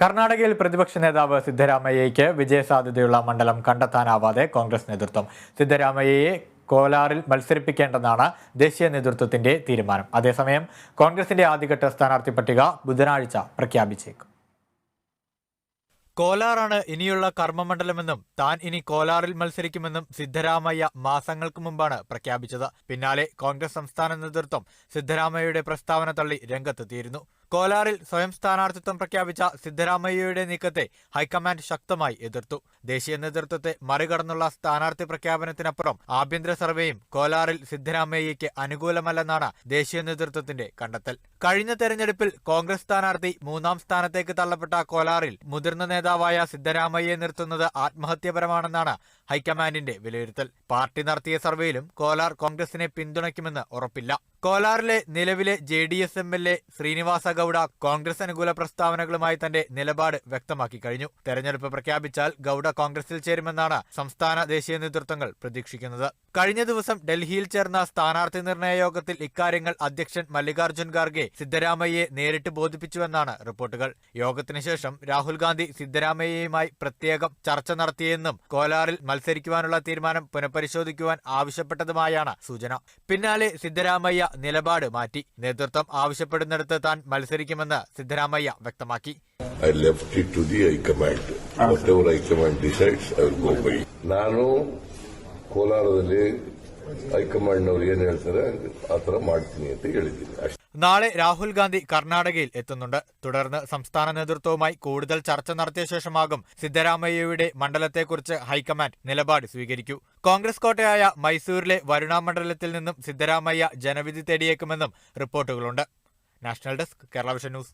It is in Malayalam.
കർണാടകയിൽ പ്രതിപക്ഷ നേതാവ് സിദ്ധരാമയ്യയ്ക്ക് വിജയസാധ്യതയുള്ള മണ്ഡലം കണ്ടെത്താനാവാതെ കോൺഗ്രസ് നേതൃത്വം. സിദ്ധരാമയ്യയെ കോലാറിൽ മത്സരിപ്പിക്കേണ്ടെന്നാണ് ദേശീയ നേതൃത്വത്തിന്റെ തീരുമാനം. അതേസമയം കോൺഗ്രസിന്റെ ആദ്യഘട്ട സ്ഥാനാർത്ഥി പട്ടിക ബുധനാഴ്ച പ്രഖ്യാപിച്ചേക്കും. കോലാറാണ് ഇനിയുള്ള കർമ്മമണ്ഡലമെന്നും താൻ ഇനി കോലാറിൽ മത്സരിക്കുമെന്നും സിദ്ധരാമയ്യ മാസങ്ങൾക്ക് മുമ്പാണ് പ്രഖ്യാപിച്ചത്. പിന്നാലെ കോൺഗ്രസ് സംസ്ഥാന നേതൃത്വം സിദ്ധരാമയ്യയുടെ പ്രസ്താവന തള്ളി രംഗത്തെത്തിയിരുന്നു. കോലാറിൽ സ്വയം സ്ഥാനാർത്ഥിത്വം പ്രഖ്യാപിച്ച സിദ്ധരാമയ്യയുടെ നീക്കത്തെ ഹൈക്കമാൻഡ് ശക്തമായി എതിർത്തു. ദേശീയ നേതൃത്വത്തെ മറികടന്നുള്ള സ്ഥാനാർത്ഥി പ്രഖ്യാപനത്തിനപ്പുറം ആഭ്യന്തര സർവേയും കോലാറിൽ സിദ്ധരാമയ്യയ്ക്ക് അനുകൂലമല്ലെന്നാണ് ദേശീയ നേതൃത്വത്തിന്റെ കണ്ടെത്തൽ. കഴിഞ്ഞ തെരഞ്ഞെടുപ്പിൽ കോൺഗ്രസ് സ്ഥാനാർത്ഥി 3ാം സ്ഥാനത്തേക്ക് തള്ളപ്പെട്ട കോലാറിൽ മുതിർന്ന നേതാവായ സിദ്ധരാമയ്യയെ നിർത്തുന്നത് ആത്മഹത്യാപരമാണെന്നാണ് ഹൈക്കമാൻഡിന്റെ വിലയിരുത്തൽ. പാർട്ടി നടത്തിയ സർവേയിലും കോലാർ കോൺഗ്രസിനെ പിന്തുണയ്ക്കുമെന്ന് ഉറപ്പില്ല. കോലാറിലെ നിലവിലെ JDS MLA ശ്രീനിവാസ ഗൌഡ കോൺഗ്രസ് അനുകൂല പ്രസ്താവനകളുമായി തന്റെ നിലപാട് വ്യക്തമാക്കി കഴിഞ്ഞു. തെരഞ്ഞെടുപ്പ് പ്രഖ്യാപിച്ചാൽ ഗൌഡ കോൺഗ്രസിൽ ചേരുമെന്നാണ് സംസ്ഥാന ദേശീയ നേതൃത്വങ്ങൾ പ്രതീക്ഷിക്കുന്നത്. കഴിഞ്ഞ ദിവസം ഡൽഹിയിൽ ചേർന്ന സ്ഥാനാർത്ഥി നിർണയ യോഗത്തിൽ ഇക്കാര്യങ്ങൾ അധ്യക്ഷൻ മല്ലികാർജ്ജുൻ ഖാർഗെ സിദ്ധരാമയ്യയെ നേരിട്ട് ബോധിപ്പിച്ചുവെന്നാണ് റിപ്പോർട്ടുകൾ. യോഗത്തിന് ശേഷം രാഹുൽ ഗാന്ധി സിദ്ധരാമയ്യയുമായി പ്രത്യേകം ചർച്ച നടത്തിയെന്നും കോലാറിൽ മത്സരിക്കുവാനുള്ള തീരുമാനം പുനഃപരിശോധിക്കുവാൻ ആവശ്യപ്പെട്ടതുമായാണ് സൂചന. പിന്നാലെ സിദ്ധരാമയ്യ നിലപാട് മാറ്റി. നേതൃത്വം ആവശ്യപ്പെടുന്നിടത്ത് താൻ മത്സരിക്കുമെന്ന് സിദ്ധരാമയ്യ വ്യക്തമാക്കി. I left it to the High Command. Whatever High Command decides, I will go by. ನಾನು ಕೋಲಾರದಲ್ಲಿ ಹೈಕಮಾಂಡ್ನವ್ರು ಏನ್ ಹೇಳ್ತಾರೆ ಆ ಥರ ಮಾಡ್ತೀನಿ ಅಂತ ಹೇಳಿದ್ದೀನಿ. നാളെ രാഹുൽ ഗാന്ധി കർണാടകയിൽ എത്തുന്നുണ്ട്. തുടർന്ന് സംസ്ഥാന നേതൃത്വവുമായി കൂടുതൽ ചർച്ച നടത്തിയ ശേഷമാകും സിദ്ധരാമയ്യയുടെ മണ്ഡലത്തെക്കുറിച്ച് ഹൈക്കമാൻഡ് നിലപാട് സ്വീകരിക്കൂ. കോൺഗ്രസ് കോട്ടയായ മൈസൂരിലെ വരുണ മണ്ഡലത്തിൽ നിന്നും സിദ്ധരാമയ്യ ജനവിധി തേടിയേക്കുമെന്നും റിപ്പോർട്ടുകളുണ്ട്. National desk, Kerala vision news.